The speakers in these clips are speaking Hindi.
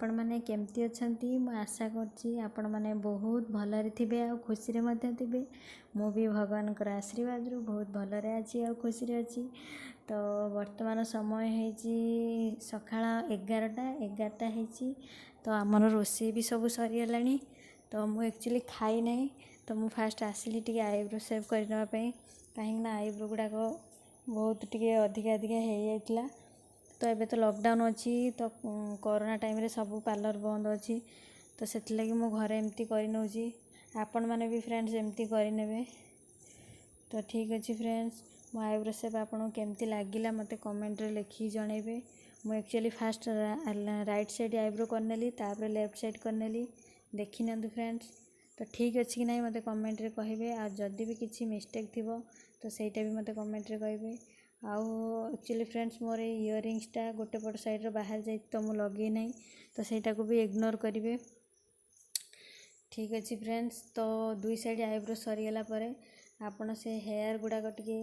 आपण मैंने केमती अछंती मु आशा करछि आपण मैंने बहुत भलरे थिबे आ खुशी रे मध्य थिबे। मु भी भगवान कर आशीर्वाद रु बहुत भलरे अछि आ खुशी रे अछि। तो वर्तमान समय है सकाळ 11टा है। तो आमर रोषे भी सब सरीगलानी। तो मु एक्चुअली खाई नहीं। तो मु फास्ट आसिली टी आईब्रो सेव करने कहीं आईब्रो गुड़ाक बहुत टी अधिका अधिका हो जाता। तो एबे तो लॉकडाउन अच्छी तो कोरोना टाइम रे सब पार्लर बंद अच्छी। तो से लगी मु घरे एमती करनौची। आपण मैंने भी फ्रेंड्स एमती करने। तो ठीक अच्छे फ्रेंड्स मो आईब्रो सेप आपको केमती लगिला मते कमेंट रे लिखी जनइबे। मु actually first right side eyebrow करनेली तापर लेफ्ट साइड करनेली देखि नंदु फ्रेंड्स। तो ठीक अच्छी कि नहीं मते कमेंट रे कहिबे। आ जदी भी किसी मिस्टेक थिबो तो सेटा भी मते कमेंट रे कहिबे। आउ एक्चुअली फ्रेंड्स मोर इयरिंग्सटा गोटे पट साइड रे बाहर जाई तो मु लगे नहीं। तो सेटा को भी इग्नोर करिवे। ठीक अच्छे फ्रेंड्स तो दुई साइड आईब्रो सरीगला परे आपण से हेयर गुड़ाक टिके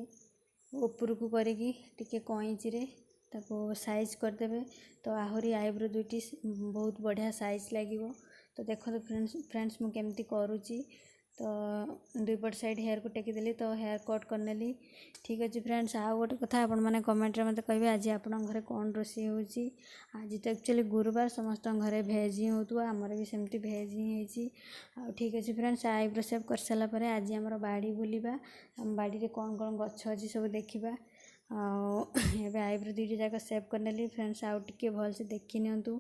उपरकू करिकी टिके कईची रे ताको साइज करदेवे। तो आहरी आईब्रो दुईटी बहुत बढ़िया साइज लगिवो। तो देखो तो फ्रेंड्स मु केमती करूची। तो दुई पट साइड हेयर को टेकी देली तो हेयर कट करनेली। ठीक अच्छे फ्रेंड्स आउ गोटे कथा आपण मैंने कमेंट रे मते कहबे आज आपण घरे कौन रोषे होची। आज तो एक्चुअली गुरुवार समस्त घरे भेज ही होतु आमर भी सेमती भेज ही होची। आ ठीक अच्छे फ्रेंड्स आईब्रो सेव कर सारा परे आज आमर बाड़ी बुलिबा। हम बाड़ी रे कौन कौन गछ अछि सब देखिबा। एबे आईब्रो दुईटी जाक सेव करनेली फ्रेंड्स आउ टिके भल से देखि नियंतु।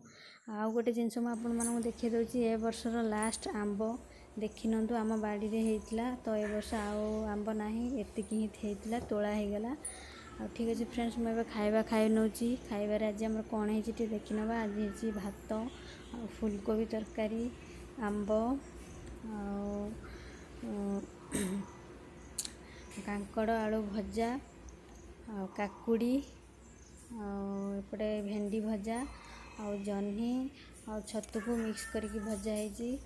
आउ गोटे जिनस मु आपण मानकु देखि दउची ए वर्षर लास्ट आंबो देखि नियंतु आम बाड़ी रे हेइतला। तो ए वर्ष आउ आंबो नाही एतिकी ही हेइतला तोळा हेगला। आ ठीक अच्छे फ्रेंड्स मु एबे खाइबा खाइ नउची। खाइबारे आज हमर कोन हेची टी देखि नबा। आज हेची भात आ फुलकोबी तरकारी आंबो कांकड़ आलू भजा आ काकुड़ी एपटे भेंडी भजा आ जह्नी आ छतु को मिक्स करके भजा है।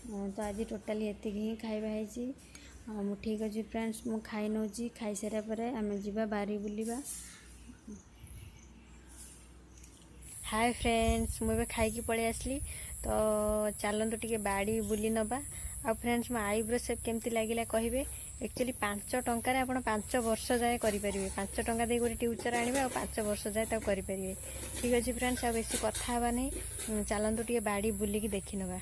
तो आज टोटाली एति ही खाइबा है। मु ठीक अच्छे फ्रेंड्स मु खाई नउची। खाई सारा परे आमे जिबा बारी बुलिबा। हाय फ्रेंड्स मुझे खाई पलि आसली। तो चलतु टिके बाड़ी बुली नबा। आ फ्रेंड्स मो आईब्रो सेप केमती लगिला कहिबे। एक्चुअली 5 टंकार आपण 5 वर्ष जाए करें। 5 टंका दे गोटे ट्यूचर आने और 5 वर्ष जाए तक करें। ठीक अच्छे फ्रेंड्स आ बेसी कथा हवा नहीं। चलतु टिके बाड़ी बुलिकी देखि नबा।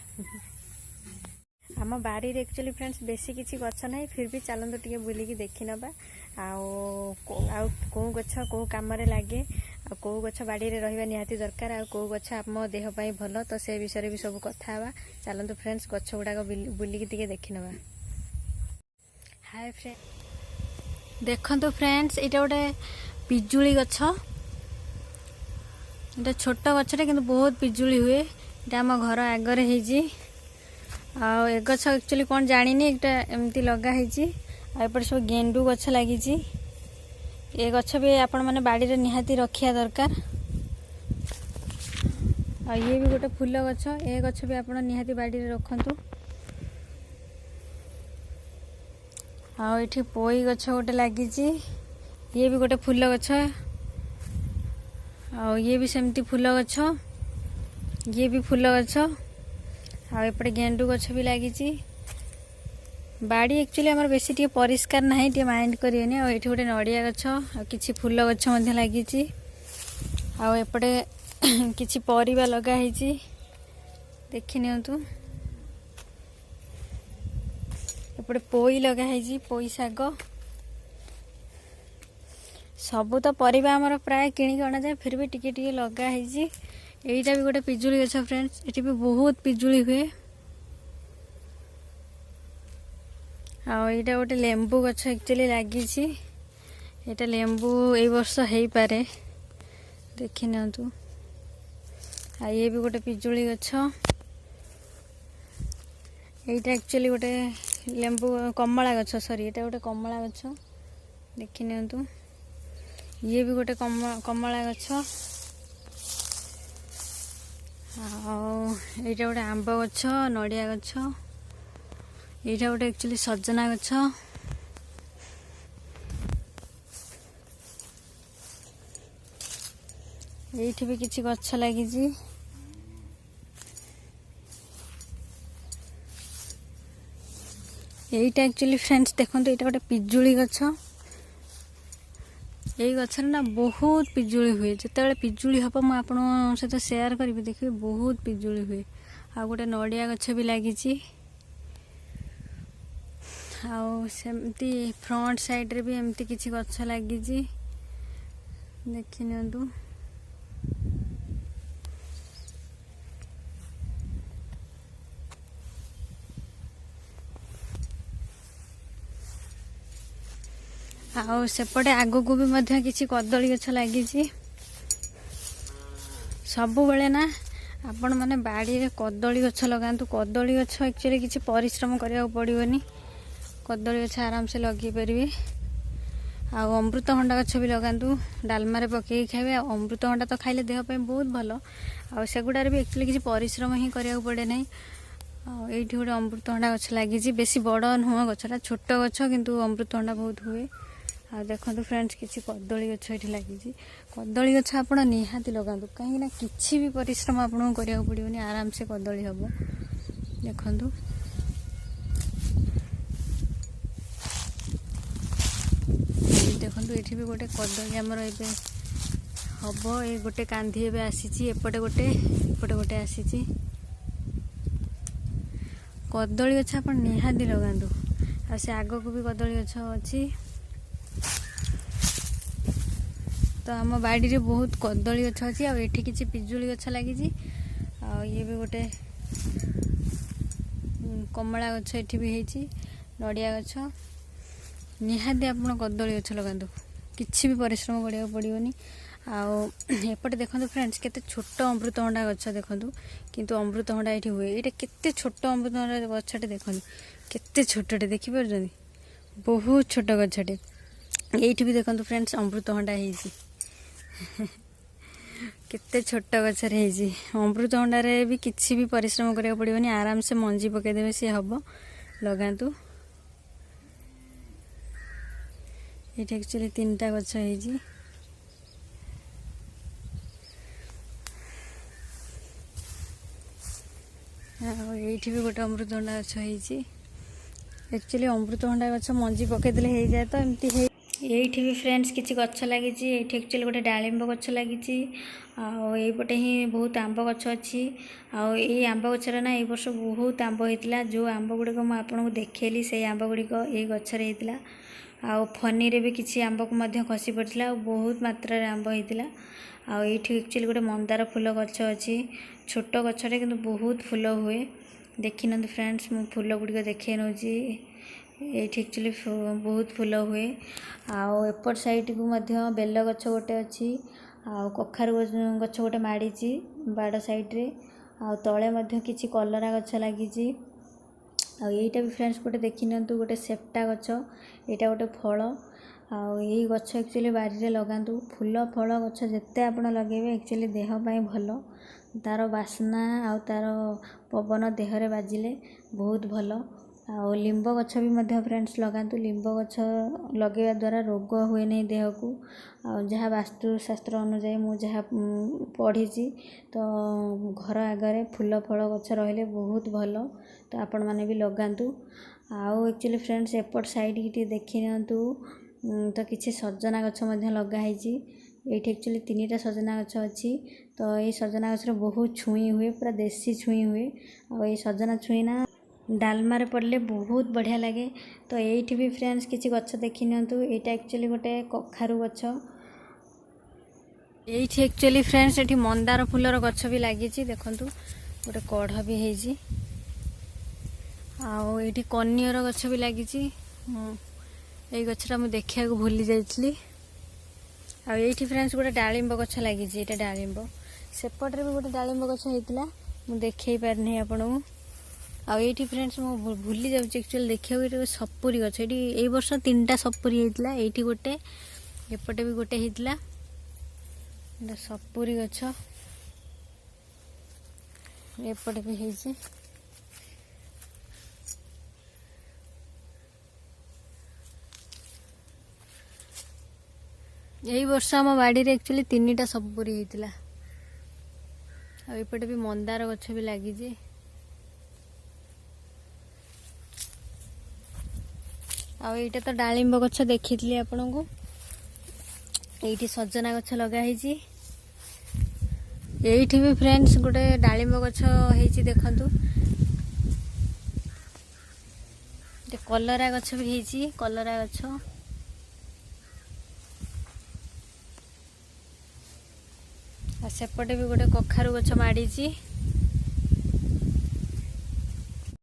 आम बाड़ी रे एक्चुअली फ्रेंड्स बेसी किसी गछ ना फिर भी चलतु टिके बुलिकी देखि नबा। कौ गछ कौ कम लगे कौ गछ बाड़ी रे रहिबा निहाती दरकार आ कौ गछ आम देह पाई भल। तो से विषय भी सब कथा हवा। चलतु फ्रेंड्स गछ गुड़ाक बुलिकी टिके देखि नबा। हाय फ्रेंड देखो फ्रेंड्स यहाँ गोटे पिजुली गछ। ये छोट गछटे कि बहुत पिजुली हुए। ये आम घर आगरे ए गछ एक्चुअली कौन जानी एमती लगाई। एपटे सब गेंडू गछ लगी। ये गछ भी आपण मैंने बाड़ी रे निहाती रखिया दरकार। आ ये भी गोटे फूल गछ। ए गछ भी आपण निहाती बाड़ी रे रखंतु। आ ये पोई गछ गोटे लगी। ये भी गोटे फूल गछ। आ ये भी सेमती फूल गछ। ये भी फूल गछ। आ एपटे गेंडू गछ भी लगी। बाड़ी एक्चुअली आमर बेसी टे परिष्कार ना टे माइंड करेनि। आ ये गोटे नड़िया गछ आ किछि फूल गछ लगी। आ एपटे किछि परिबा लगा है देखि नियंतु। एपटे पोई लगा है पोई शाग सबू तो परिबा आमर प्राय किणी अणा जाए फिर भी टिके टिके लगा है। यहीटा भी गोटे पिजुली गछ फ्रेंड्स। ये भी बहुत पिजुली हुए। आईटा गोटे लेंबू गछ एक्चुअली लगी। यहाँ लेंबू ए वर्ष हो पारे देखि नियंतु। आ ये भी गोटे पिजुली गछ। यहीटा एक्चुअली गोटे लेंबू कमला गछ सॉरी ये गोटे कमला गछ देखि नियंतु। ये भी गोटे कमला गछ। यहाँ गोटे आंब गछ नड़िया गछ। यहाँ गोटे एक्चुअली सजना गछ। ये भी किसी गछ लगी। এইটা एक्चुअली फ्रेंड्स देखो ये गोटे पिजुली गछ यही गचर ना बहुत पिजुली हुए जिते पिजुली हम मुझे आप सहित सेयार करी देखिए बहुत पिजुली हुए आ गोटे नड़िया गछ भी लगी आमती फ्रंट साइड रे भी एमती किसी गछ लगी देखी नियंतु आउ सेपटे आग को भी मध्य किसी कदली गछ लगी सबु बेले ना आपण माने बाड़ी रे कदली गछ लगातु कदली गछ एक्चुअली किसी परिश्रम करिया पड़ोनी कदली गछ आराम से लगे पारे आ अमृतभंडा गछ भी लगातु डालमारे पकई खाइबे अमृतभंडा तो खाइले देह पे बहुत भल आ सेगुड़ार भी एक्चुअली किसी परिश्रम ही करिया पड़े नहीं ये गोटे अमृतभंडा गछ लगी बेसी बड़ नुह गछटा छोट गछ किंतु अमृतभंडा बहुत हुए आ देखो फ्रेंड्स किसी कदली गछ ये लगी कदली गछ आप निहाती लगातु कहीं किसी भी परिश्रम आपको करा पड़ोनी आराम से कदली हम देखु देखो ये भी गोटे कदली आमर हम ये गोटे कांधी एवं आसी एपटे गोटे आसी कदली गछ आप निहाती लगातु आ से आग को भी कदली गछ अच्छी तो आम बाड़ी रे बहुत कदली गछ अच्छी आ एठी किसी पिजुली गछ लगी ये भी गोटे कमला गछ एठी भी है नड़िया गछ निहाती आप कदली गछ लगातु किसी भी परिश्रम करिया पड़ोनी आउपटे देखो फ्रेंड्स केते छोट अमृतभंडा गछ देखो किंतु अमृतभंडा ये हुए ये केते छोट अमृतभंडा गछटे देखो केते छोटे देखिपार बहुत छोट गछटे ये भी देखो फ्रेंड्स अमृतभंडा है केते छोट गछरे अमृतभंडार भी किसी भी परिश्रम करिया पड़ोनी आराम से मंजी पकईदेवे सी हम लगातु ये एक्चुअली 3टा गछ है ये भी गोटे अमृतभंडा गछ है एक्चुअली अमृतभंडा गछ मंजी पकईदे हो जाए तो एमती है ये भी फ्रेंड्स किसी गछ लगी ये एक्चुअली गोटे डालिंब गछ लगी आईपटे ही बहुत आंब गछ अच्छी आई आंब गचर ना ये वर्ष बहुत आंब होता जो आंब गुड़िक मुझे आपको देखली से आंब गुड़िक ये गचर होता आ फनी रे भी किसी आंब को खसी पड़ता बहुत मात्रा रे आंब होता आई एक्चुअली गोटे मंदार फूल गछ अच्छी छोट गचरे कि बहुत फूल हुए देखी ना फ्रेंड्स मु फूल गुड़िक देखे नौ ये एक्चुअली बहुत फूल हुए आउट साइड को मध्य बेल गछ गोटे अच्छी कखारु गछ गोटे माड़ी बाड़ साइड रे तले मध्य किसी कलरा गछ लगी आईटा भी फ्रेंड्स गोटे देखी नि गोटे सेप्टा गछ यहाँ गोटे फल आई गछ एक्चुअली बारी रे लगातु फूल फल गछ जिते आप लगे एक्चुअली देहपाई भल तार बास्ना आ तार पवन देहरे बाजिले बहुत भल आ लिंब गछ भी मध्य फ्रेंड्स लगातु लिंब गछ लगेवा द्वारा रोग हुए नहीं देह को जहाँ वास्तुशास्त्र अनुजाई मु जहाँ पढ़ी तो घर आगे फूल फल गछ रहिले बहुत भल तो आपण मैंने भी लगातु आउ एक्चुअली फ्रेंड्स एपट साइड की देखी नियंतु तो किसी सजना गछ मध्य लगाई ये एक्चुअली 3टा सजना गछ अच्छी तो ये सजना गछ बहुत छुई हुए पूरा देसी छुई हुए और ये सजना छुई ना डालमारे पड़े बहुत बढ़िया लगे तो ये भी फ्रेंड्स किसी गछ देखी नियंतु यहाँ एक्चुअली गोटे कखारु गछ ये एक्चुअली फ्रेंड्स ये मंदार फूलर गछ भी लगी देखु गोटे कढ़ भी है आठी कनियर गछ भी लगी ये गछटा मुझे देखा भूली जाइली आठी फ्रेंड्स गोटे डालिंब गछ लगी ये डालिंब सेपटे भी गोटे डालिंब गछ होता मुझे देखे पारनी आपको आठी फ्रेंड्स मु भूली जाऊँ एक्चुअली देखा सपुरी गछ ये वर्ष 3टा सपुरी होता ये गोटे एपटे भी गोटे होता सपुरी गछ एपटे भी है यही वर्ष आम बाड़ी रे एक्चुअली 3टा सपुरी होता आईपटे भी मंदार गछ भी लगी ଆଉ ଏଇଟା ତ ଡାଳିମ୍ବ ଗଛ ଦେଖିଥିଲି ଆପଣଙ୍କୁ। ଏଇଠି ସଜନା ଗଛ ଲଗା ହେଇଛି। ଏଇଠି ବି ଫ୍ରେଣ୍ଡସ୍ ଗୋଟେ ଡାଳିମ୍ବ ଗଛ ହେଇଛି ଦେଖନ୍ତୁ। କଲରା ଗଛ ବି ହେଇଛି, କଲରା ଗଛ। ଆଉ ସେପଟେ ବି ଗୋଟେ କଖାରୁ ଗଛ ମାଡ଼ିଛି।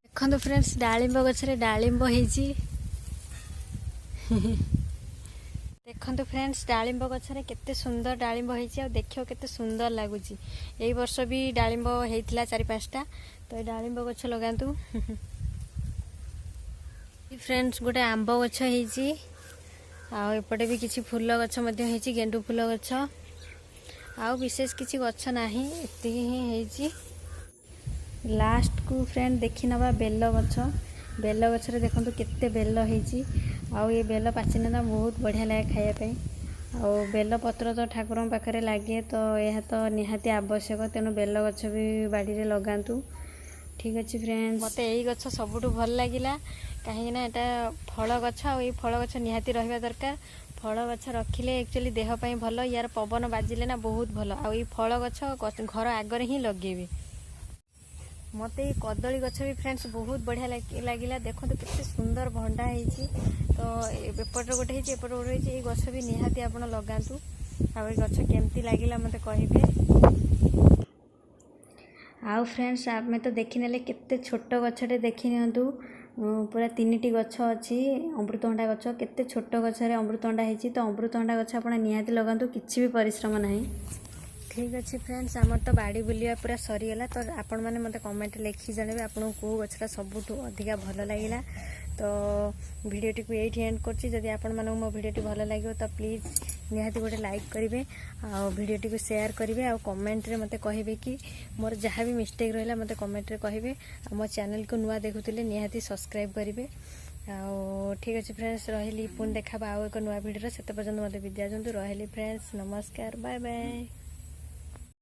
ଦେଖନ୍ତୁ ଫ୍ରେଣ୍ଡସ୍ ଡାଳିମ୍ବ ଗଛରେ ଡାଳିମ୍ବ ହେଇଛି। ଦେଖନ୍ତୁ ଫ୍ରେଣ୍ଡସ୍ ଡାଳିମ୍ବ ଗଛରେ କେତେ ସୁନ୍ଦର ଡାଳିମ୍ବ ହେଇଛି, ଆଉ ଦେଖିବାକୁ କେତେ ସୁନ୍ଦର ଲାଗୁଛି। ଏଇ ବର୍ଷ ବି ଡାଳିମ୍ବ ହେଇଥିଲା 4-5ଟା। ତ ଏ ଡାଳିମ୍ବ ଗଛ ଲଗାନ୍ତୁ। ଫ୍ରେଣ୍ଡସ୍ ଗୋଟେ ଆମ୍ବ ଗଛ ହେଇଛି। ଆଉ ଏପଟେ ବି କିଛି ଫୁଲ ଗଛ ମଧ୍ୟ ହେଇଛି, ଗେଣ୍ଡୁ ଫୁଲ ଗଛ। ଆଉ ବିଶେଷ କିଛି ଗଛ ନାହିଁ, ଏତିକି ହିଁ ହେଇଛି। ଲାଷ୍ଟକୁ ଫ୍ରେଣ୍ଡ ଦେଖି ନେବା ବେଲ ଗଛ। ବେଲ ଗଛରେ ଦେଖନ୍ତୁ କେତେ ବେଲ ହେଇଛି। ଆଉ ଏ ବେଲ ପାଚିଲେ ନା ବହୁତ ବଢ଼ିଆ ଲାଗେ ଖାଇବା ପାଇଁ। ଆଉ ବେଲ ପତ୍ର ତ ଠାକୁରଙ୍କ ପାଖରେ ଲାଗେ, ତ ଏହା ତ ନିହାତି ଆବଶ୍ୟକ। ତେଣୁ ବେଲ ଗଛ ବି ବାଡ଼ିରେ ଲଗାନ୍ତୁ। ଠିକ୍ ଅଛି ଫ୍ରେଣ୍ଡ, ମୋତେ ଏଇ ଗଛ ସବୁଠୁ ଭଲ ଲାଗିଲା, କାହିଁକିନା ଏଟା ଫଳ ଗଛ। ଆଉ ଏଇ ଫଳ ଗଛ ନିହାତି ରହିବା ଦରକାର। ଫଳ ଗଛ ରଖିଲେ ଆକ୍ଚୁଆଲି ଦେହ ପାଇଁ ଭଲ। ୟାର ପବନ ବାଜିଲେ ନା ବହୁତ ଭଲ। ଆଉ ଏଇ ଫଳ ଗଛ ଘର ଆଗରେ ହିଁ ଲଗେଇବେ। ମୋତେ ଏଇ କଦଳୀ ଗଛ ବି ଫ୍ରେଣ୍ଡସ୍ ବହୁତ ବଢ଼ିଆ ଲାଗିଲା। ଦେଖନ୍ତୁ କେତେ ସୁନ୍ଦର ଭଣ୍ଡା ହେଇଛି। ତ ଏପଟରେ ଗୋଟେ ହେଇଛି, ଏପଟେ ଗୋଟେ ହେଇଛି। ଏଇ ଗଛ ବି ନିହାତି ଆପଣ ଲଗାନ୍ତୁ। ଆଉ ଏଇ ଗଛ କେମିତି ଲାଗିଲା ମୋତେ କହିବେ। ଆଉ ଫ୍ରେଣ୍ଡସ୍ ଆମେ ତ ଦେଖିନେଲେ, କେତେ ଛୋଟ ଗଛଟେ ଦେଖିନିଅନ୍ତୁ। ପୁରା 3ଟି ଗଛ ଅଛି ଅମୃତଭଣ୍ଡା ଗଛ। କେତେ ଛୋଟ ଗଛରେ ଅମୃତଭଣ୍ଡା ହେଇଛି। ତ ଅମୃତଭଣ୍ଡା ଗଛ ଆପଣ ନିହାତି ଲଗାନ୍ତୁ, କିଛି ବି ପରିଶ୍ରମ ନାହିଁ। ଠିକ୍ ଅଛି ଫ୍ରେଣ୍ଡସ୍, ଆମର ତ ବାଡ଼ି ବୁଲିବା ପୁରା ସରିଗଲା। ତ ଆପଣମାନେ ମୋତେ କମେଣ୍ଟରେ ଲେଖି ଜଣାଇବେ ଆପଣଙ୍କୁ କେଉଁ ଗଛଟା ସବୁଠୁ ଅଧିକା ଭଲ ଲାଗିଲା। ତ ଭିଡ଼ିଓଟିକୁ ଏଇଠି ଏଣ୍ଡ କରୁଛି। ଯଦି ଆପଣମାନଙ୍କୁ ମୋ ଭିଡ଼ିଓଟି ଭଲ ଲାଗିବ ତ ପ୍ଲିଜ୍ ନିହାତି ଗୋଟେ ଲାଇକ୍ କରିବେ, ଆଉ ଭିଡ଼ିଓଟିକୁ ସେୟାର କରିବେ, ଆଉ କମେଣ୍ଟରେ ମୋତେ କହିବେ କି ମୋର ଯାହା ବି ମିଷ୍ଟେକ୍ ରହିଲା ମୋତେ କମେଣ୍ଟରେ କହିବେ। ଆଉ ମୋ ଚ୍ୟାନେଲକୁ ନୂଆ ଦେଖୁଥିଲେ ନିହାତି ସବସ୍କ୍ରାଇବ୍ କରିବେ। ଆଉ ଠିକ୍ ଅଛି ଫ୍ରେଣ୍ଡସ୍, ରହିଲି। ପୁଣି ଦେଖାବା ଆଉ ଏକ ନୂଆ ଭିଡ଼ିଓରେ। ସେତେ ପର୍ଯ୍ୟନ୍ତ ମୋତେ ବିଦାୟ ଦିଅନ୍ତୁ। ରହିଲି ଫ୍ରେଣ୍ଡସ୍, ନମସ୍କାର, ବାଏ ବାଏ।